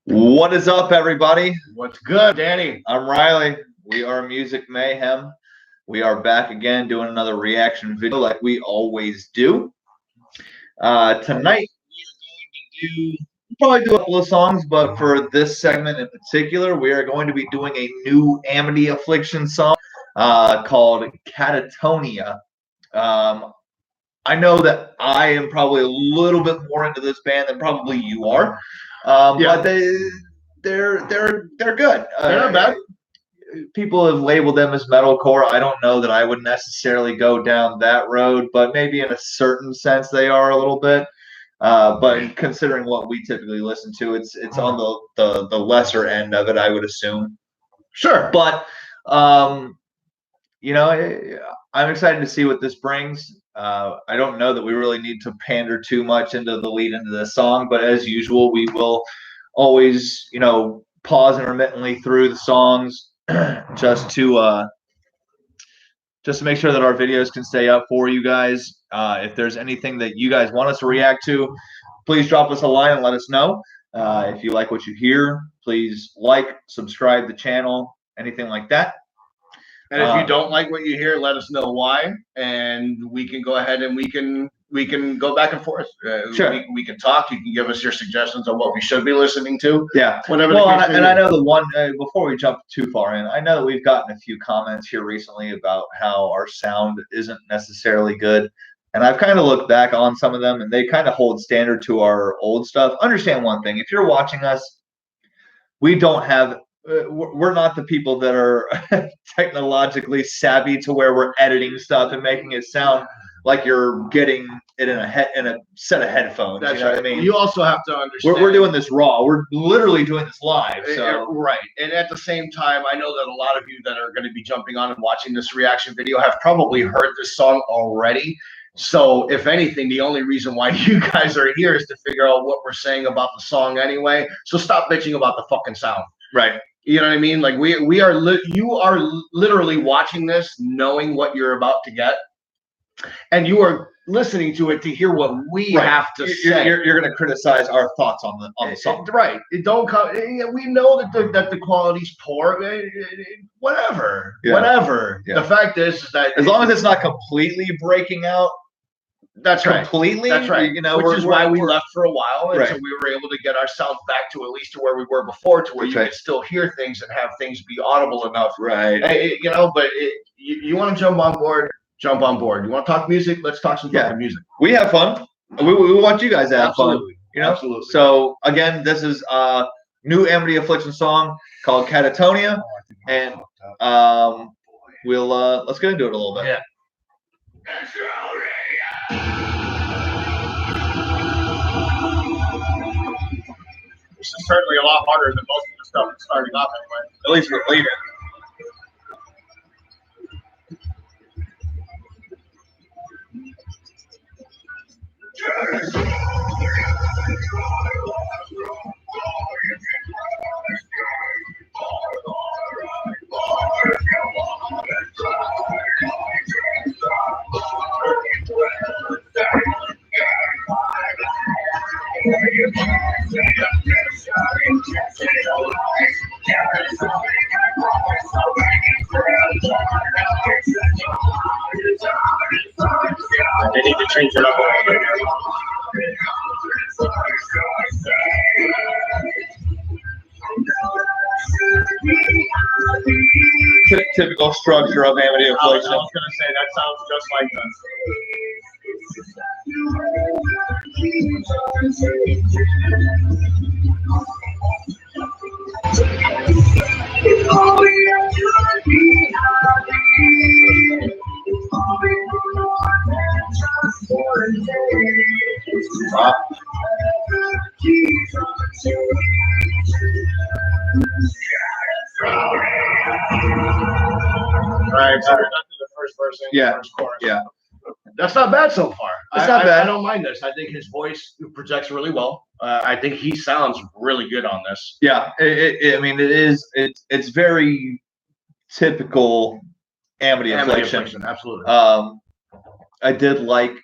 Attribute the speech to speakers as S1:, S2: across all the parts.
S1: What is up, everybody?
S2: What's good, Danny?
S1: I'm Riley. We are Music Mayhem. We are back again doing another reaction video like we always do. Tonight, we'll probably do a couple of songs, but for this segment in particular, we are going to be doing a new Amity Affliction song called Catatonia. I know that I am probably a little bit more into this band than probably you are. But they're good.
S2: They're not bad.
S1: People have labeled them as metalcore. I don't know that I would necessarily go down that road, but maybe in a certain sense they are a little bit. But considering what we typically listen to, it's on the lesser end of it, I would assume.
S2: Sure.
S1: But you know, I'm excited to see what this brings. I don't know that we really need to pander too much into the lead into the song, but as usual, we will always, pause intermittently through the songs just to make sure that our videos can stay up for you guys. If there's anything that you guys want us to react to, please drop us a line and let us know. If you like what you hear, please like, subscribe the channel, anything like that.
S2: And if you don't like what you hear, let us know why, and we can go ahead and we can go back and forth.
S1: Sure.
S2: We can talk. You can give us your suggestions on what we should be listening to.
S1: Yeah.
S2: Whatever.
S1: Well, and I know the one before we jump too far in, I know that we've gotten a few comments here recently about how our sound isn't necessarily good, and I've kind of looked back on some of them, and they kind of hold standard to our old stuff. Understand one thing: if you're watching us, we don't have. We're not the people that are technologically savvy to where we're editing stuff and making it sound like you're getting it in a set of headphones.
S2: That's
S1: you know
S2: right.
S1: what I mean?
S2: You also have to understand
S1: we're doing this raw. We're literally doing this live. So
S2: right. And at the same time, I know that a lot of you that are going to be jumping on and watching this reaction video have probably heard this song already. So if anything, the only reason why you guys are here is to figure out what we're saying about the song anyway. So stop bitching about the fucking sound.
S1: Right.
S2: You know what I mean? Like you are literally watching this, knowing what you're about to get, and you are listening to it to hear what we have to say.
S1: You're going to criticize our thoughts on the song,
S2: right? It don't come. We know that the quality's poor. Whatever.
S1: Yeah.
S2: The fact is that
S1: as long as it's not completely breaking out.
S2: That's right.
S1: Completely.
S2: That's right. Which is why we left for a while, and so we were able to get ourselves back to at least to where we were before, to where you could still hear things and have things be audible enough.
S1: Right.
S2: But you want to jump on board. Jump on board. You want to talk music? Let's talk some fucking music.
S1: We have fun. We want you guys to have fun.
S2: Absolutely.
S1: So again, this is a new Amity Affliction song called Catatonia, and we'll let's get into it a little bit.
S2: Yeah. This is certainly a lot harder than most of the stuff that's starting off anyway.
S1: At least we're leading.
S2: They need to change it up a little bit.
S1: Typical structure of Amity Affliction.
S2: I was going to say that sounds just like this.
S1: Wow.
S2: All right, so we're done to the first verse and the first chorus.
S1: Yeah.
S2: That's not bad so far.
S1: It's not bad.
S2: I don't mind this. I think his voice projects really well. I think he sounds really good on this.
S1: Yeah, I mean, it's very typical Amity Affliction.
S2: Absolutely.
S1: I did like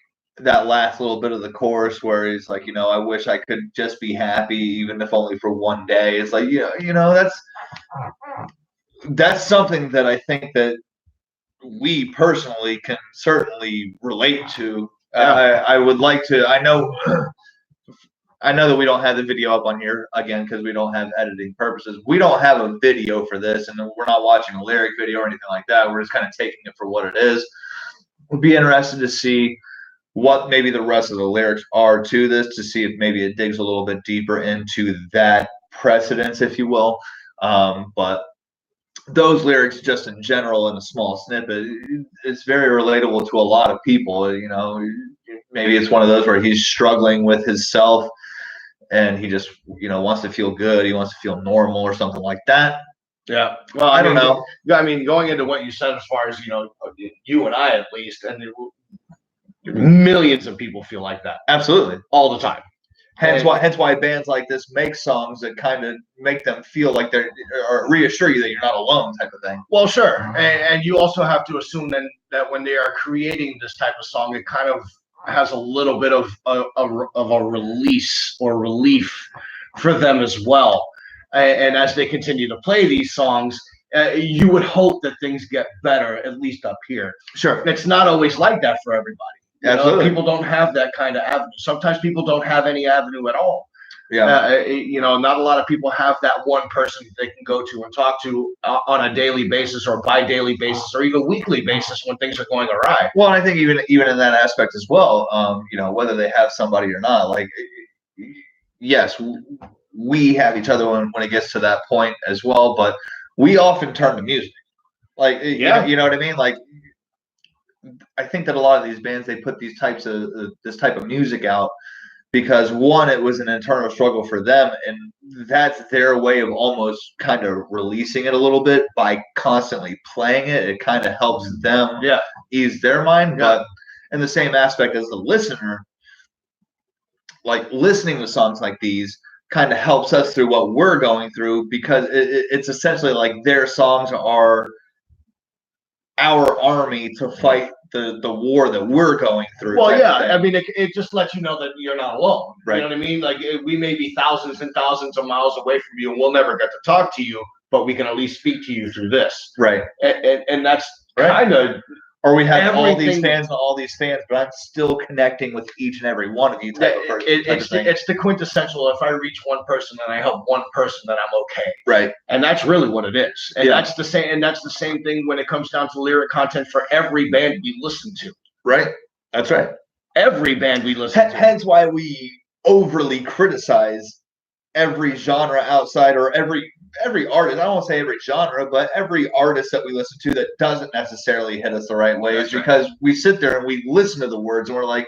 S1: that last little bit of the chorus where he's like, I wish I could just be happy, even if only for one day. It's like, that's something that I think that we personally can certainly relate to. I would like to. I know that we don't have the video up on here again because we don't have editing purposes. We don't have a video for this, and we're not watching a lyric video or anything like that. We're just kind of taking it for what it is. We'd be interested to see what maybe the rest of the lyrics are to this, to see if maybe it digs a little bit deeper into that precedence, if you will. But those lyrics, just in general, in a small snippet, it's very relatable to a lot of people. Maybe it's one of those where he's struggling with his self, and he just wants to feel good. He wants to feel normal or something like that.
S2: Yeah. Well,
S1: I don't know.
S2: I mean, going into what you said, as far as you and I at least, and millions of people feel like that.
S1: Absolutely,
S2: all the time.
S1: Hence why bands like this make songs that kind of make them feel like they're, or reassure you that you're not alone, type of thing.
S2: Well, sure, and you also have to assume then that when they are creating this type of song, it kind of has a little bit of a release or relief for them as well. And as they continue to play these songs, you would hope that things get better, at least up here.
S1: Sure,
S2: it's not always like that for everybody.
S1: Absolutely.
S2: People don't have that kind of avenue. Sometimes people don't have any avenue at all.
S1: Yeah.
S2: Not a lot of people have that one person that they can go to and talk to on a daily basis or bi-daily basis or even weekly basis when things are going awry.
S1: Well, I think even in that aspect as well, whether they have somebody or not, like, yes, we have each other when it gets to that point as well, but we often turn to music. Like, you know what I mean? Like, I think that a lot of these bands, they put this type of music out because, one, it was an internal struggle for them, and that's their way of almost kind of releasing it a little bit by constantly playing it. It kind of helps them ease their mind. But in the same aspect as the listener, like, listening to songs like these kind of helps us through what we're going through, because it's essentially like their songs are our army to fight the war that we're going through.
S2: Well, yeah, I mean, it just lets you know that you're not alone.
S1: Right.
S2: You know what I mean? Like, we may be thousands and thousands of miles away from you, and we'll never get to talk to you, but we can at least speak to you through this.
S1: Right.
S2: And that's kind of.
S1: Or we have all these fans, but I'm still connecting with each and every one of you.
S2: It's the quintessential. If I reach one person and I help one person, then I'm okay.
S1: Right.
S2: And that's really what it is. And that's the same. And that's the same thing when it comes down to lyric content for every band we listen to.
S1: Right. That's right.
S2: Every band we listen to.
S1: Hence why we overly criticize every genre outside, or every artist. I don't want to say every genre, but every artist that we listen to that doesn't necessarily hit us the right way. Is because we sit there and we listen to the words and we're like,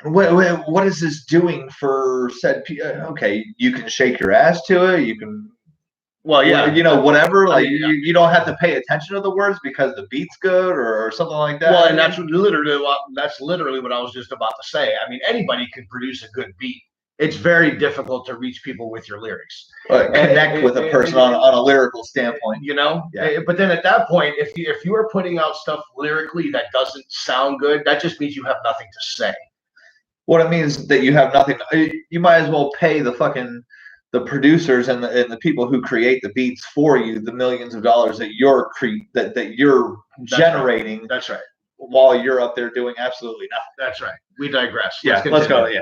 S1: what is this doing for said okay, you can shake your ass to it, you can whatever, like, you don't have to pay attention to the words because the beat's good or something like that.
S2: Well, and that's literally what I was just about to say. I mean, anybody can produce a good beat. It's very difficult to reach people with your lyrics.
S1: Connect with a person on a lyrical standpoint.
S2: But then at that point, if you are putting out stuff lyrically that doesn't sound good, that just means you have nothing to say.
S1: What it means is that you have nothing. You might as well pay the producers and the people who create the beats for you the millions of dollars that you're generating.
S2: Right. That's right.
S1: While you're up there doing absolutely nothing.
S2: That's right. We digress.
S1: Let's go. Yeah.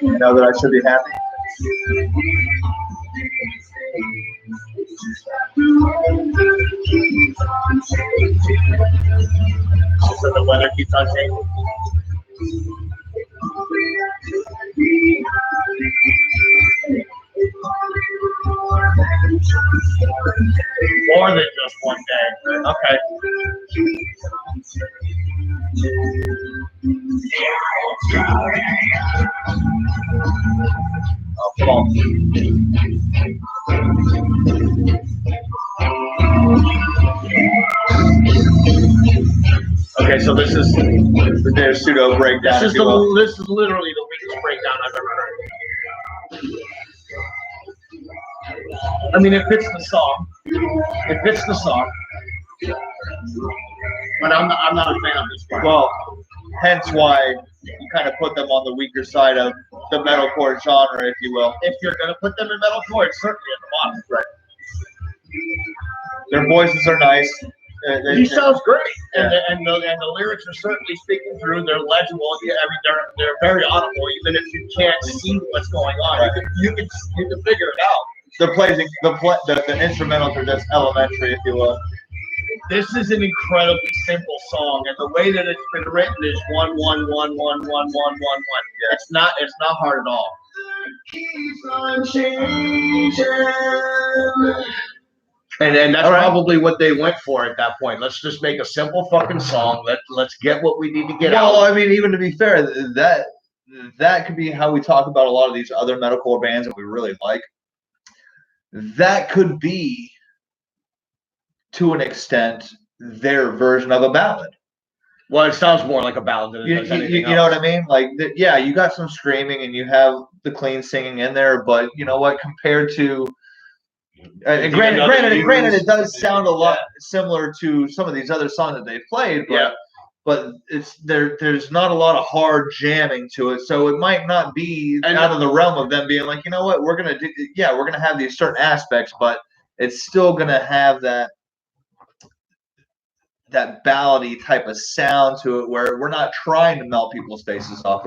S1: You know that I should be happy.
S2: So the weather keeps on changing. More than just one day. Okay. this is
S1: their pseudo breakdown.
S2: this is literally the weakest breakdown I've ever heard. I mean, it fits the song. It fits the song. But I'm not a fan of this part.
S1: Well, hence why you kind of put them on the weaker side of the metalcore genre, if you will.
S2: If you're gonna put them in metalcore, it's certainly at the bottom.
S1: Right. Their voices are nice.
S2: He sounds great,
S1: Yeah.
S2: and the lyrics are certainly speaking through. They're legible. Yeah, I mean, they're very audible, even if you can't see what's going on.
S1: Right.
S2: You can figure it out.
S1: The instrumentals are just elementary, if you will.
S2: This is an incredibly simple song, and the way that it's been written is 1 1 1 1 1 1 1 1.
S1: Yeah.
S2: It's not hard at all. Keeps on changing. And that's probably what they went for at that point. Let's just make a simple fucking song. Let's get what we need to get out.
S1: Well, I mean, even to be fair, that could be how we talk about a lot of these other metalcore bands that we really like. That could be, to an extent, their version of a ballad.
S2: Well, it sounds more like a ballad than it does anything else.
S1: You know what I mean? Like, yeah, you got some screaming and you have the clean singing in there, but you know what? Compared to granted, it does sound a lot similar to some of these other songs that they've played, but it's there's not a lot of hard jamming to it, so it might not be out of the realm of them being like, you know what, we're gonna have these certain aspects, but it's still gonna have that ballady type of sound to it, where we're not trying to melt people's faces off.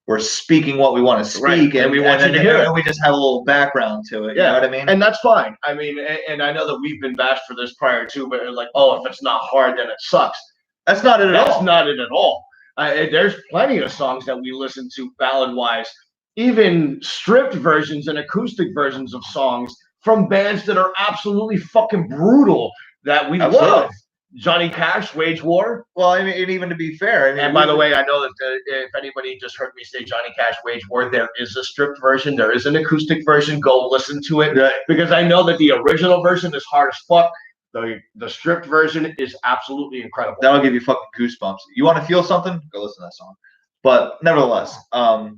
S1: We're speaking what we want to speak,
S2: and we want you to hear it.
S1: And we just have a little background to it. You know what I mean?
S2: And that's fine. I mean, and I know that we've been bashed for this prior too, but like, oh, if it's not hard, then it sucks.
S1: That's not it at all.
S2: That's not it at all. There's plenty of songs that we listen to ballad-wise, even stripped versions and acoustic versions of songs from bands that are absolutely fucking brutal that we love. Johnny Cash, Wage War.
S1: Well, I mean, and even to be fair, I mean,
S2: and by the way, I know that if anybody just heard me say Johnny Cash, Wage War, there is a stripped version. There is an acoustic version. Go listen to it, because I know that the original version is hard as fuck. The stripped version is absolutely incredible.
S1: That'll give you fucking goosebumps. You want to feel something? Go listen to that song. But nevertheless, I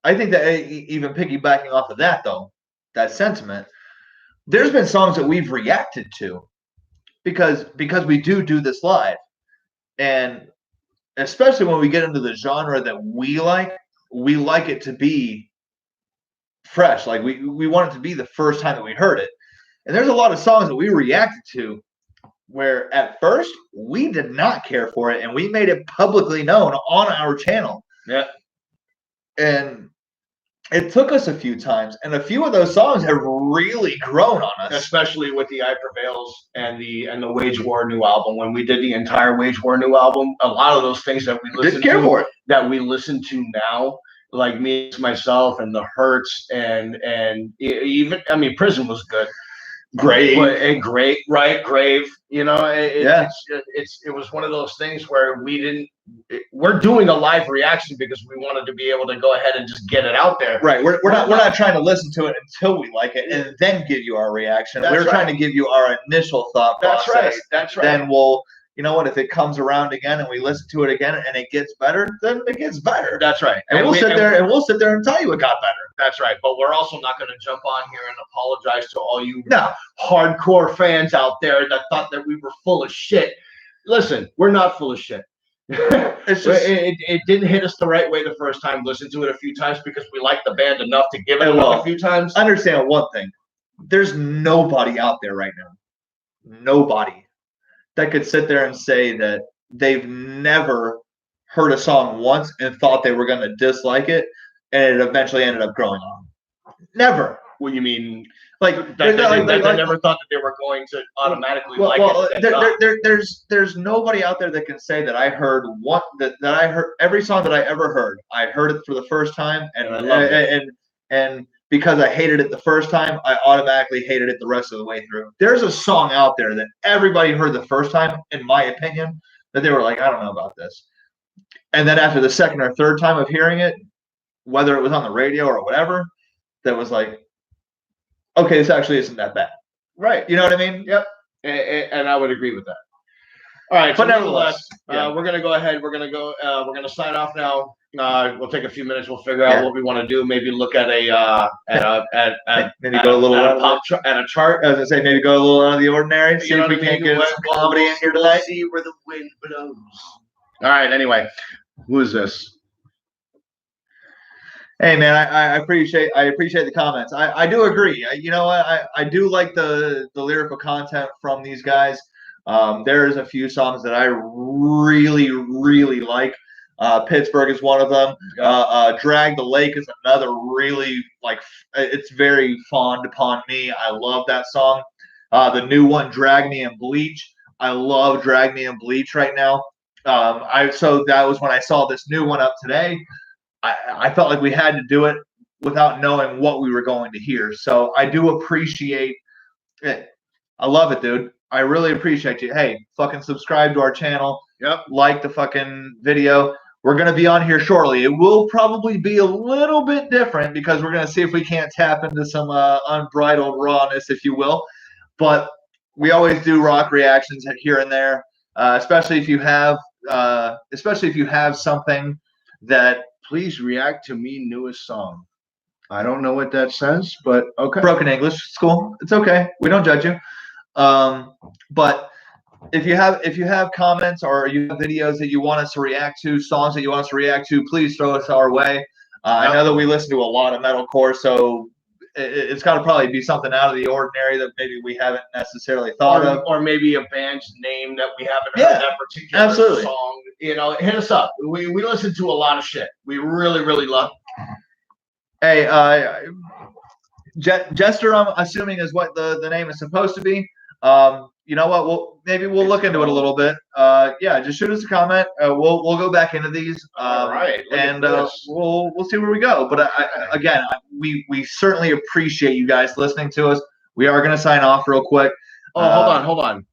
S1: think that even piggybacking off of that, though, that sentiment, there's been songs that we've reacted to because we do this live, and especially when we get into the genre that we like it to be fresh. Like we want it to be the first time that we heard it. And there's a lot of songs that we reacted to where at first we did not care for it, and we made it publicly known on our channel.
S2: Yeah.
S1: And it took us a few times, and a few of those songs have really grown on us.
S2: Especially with the I Prevails and the Wage War new album. When we did the entire Wage War new album, a lot of those things that we listened to that we listen to now, like Me Myself and The Hurts and even, I mean, Prison was good. Grave, right? Grave. You know, it was one of those things where we're doing a live reaction because we wanted to be able to go ahead and just get it out there.
S1: Right. We're not trying to listen to it until we like it and then give you our reaction. We're trying to give you our initial thought process.
S2: That's right.
S1: Then we'll, you know what, if it comes around again and we listen to it again and it gets better, then it gets better.
S2: That's right.
S1: And we'll sit there and tell you it got better.
S2: That's right. But we're also not going to jump on here and apologize to all you hardcore fans out there that thought that we were full of shit. Listen, we're not full of shit. It's just, it didn't hit us the right way the first time. Listen to it a few times because we liked the band enough to give it a few times.
S1: Understand one thing. There's nobody out there right now. Nobody that could sit there and say that they've never heard a song once and thought they were going to dislike it, and it eventually ended up growing on. Never.
S2: What you mean?
S1: Like
S2: they never thought that they were going to automatically like it.
S1: There's nobody out there that can say that I heard that I heard every song that I ever heard. I heard it for the first time, and I loved it. And because I hated it the first time, I automatically hated it the rest of the way through. There's a song out there that everybody heard the first time, in my opinion, that they were like, I don't know about this. And then after the second or third time of hearing it, whether it was on the radio or whatever, that was like, okay, this actually isn't that bad.
S2: Right.
S1: You know what I mean?
S2: Yep. And I would agree with that. All right,
S1: But
S2: so
S1: nevertheless,
S2: we're gonna go ahead. We're gonna sign off now. We'll take a few minutes. We'll figure out what we want to do. Maybe look at maybe go a little at a chart.
S1: I was gonna say maybe go a little out of the ordinary. See if we can't get some comedy in here tonight.
S2: See where the wind blows. All right. Anyway, who is this?
S1: Hey man, I appreciate the comments. I do agree. You know what? I do like the lyrical content from these guys. There's a few songs that I really like. Pittsburgh is one of them. Drag the Lake is another really it's very fond upon me. I love that song. The new one, Drag Me and Bleach. I love Drag Me and Bleach right now. So that was when I saw this new one up today. I felt like we had to do it without knowing what we were going to hear. So I do appreciate it. I love it, dude. I really appreciate you. Hey, fucking subscribe to our channel.
S2: Yep.
S1: Like the fucking video. We're going to be on here shortly. It will probably be a little bit different because we're going to see if we can't tap into some unbridled rawness, if you will. But we always do rock reactions here and there, especially if you have something that.
S2: Please react to me newest song. I don't know what that says, but okay.
S1: Broken English, it's cool. It's okay. We don't judge you. But if you have comments or you have videos that you want us to react to, songs that you want us to react to, please throw us our way. I know that we listen to a lot of metalcore, so it's got to probably be something out of the ordinary that maybe we haven't necessarily thought of,
S2: or maybe a band's name that we haven't heard that particular song. You know, hit us up. We listen to a lot of shit. We really love.
S1: Hey, Jester, I'm assuming is what the name is supposed to be. You know what? We'll look into it a little bit. Yeah, just shoot us a comment. We'll go back into these.
S2: All right,
S1: and we'll see where we go. But again, we certainly appreciate you guys listening to us. We are going to sign off real quick.
S2: Oh, hold on.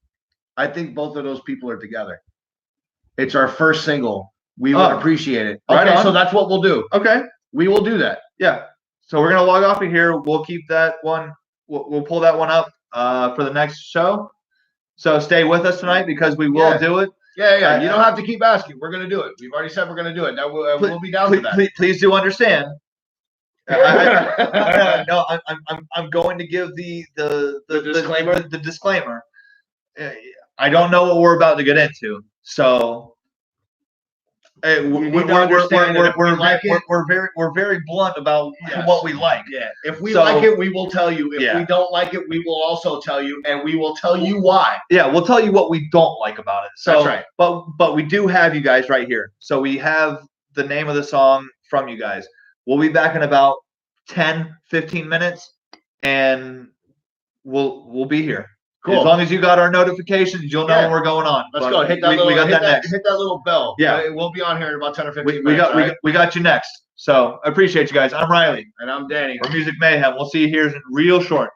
S2: I think both of those people are together. It's our first single. We would appreciate it. Okay, so that's what we'll do.
S1: Okay,
S2: we will do that.
S1: Yeah. So we're gonna log off of here. We'll keep that one. We'll pull that one up for the next show. So stay with us tonight because we will do it.
S2: Yeah. You don't have to keep asking. We're gonna do it. We've already said we're gonna do it. Now we'll be down for that.
S1: Please do understand. No, I'm going to give the
S2: disclaimer.
S1: The disclaimer. I don't know what we're about to get into, so. We're very blunt about what we like.
S2: Yeah. If we like it, we will tell you. If we don't like it, we will also tell you, and we will tell you why.
S1: Yeah, we'll tell you what we don't like about it. So,
S2: that's right.
S1: But we do have you guys right here. So we have the name of the song from you guys. We'll be back in about 10-15 minutes, and we'll be here. Cool. As long as you got our notifications, you'll know when we're going on.
S2: Let's go. Hit that little bell.
S1: Yeah.
S2: We'll be on here in about 10 or 15 minutes.
S1: We got you next. So I appreciate you guys. I'm Riley.
S2: And I'm Danny.
S1: For Music Mayhem. We'll see you here real short.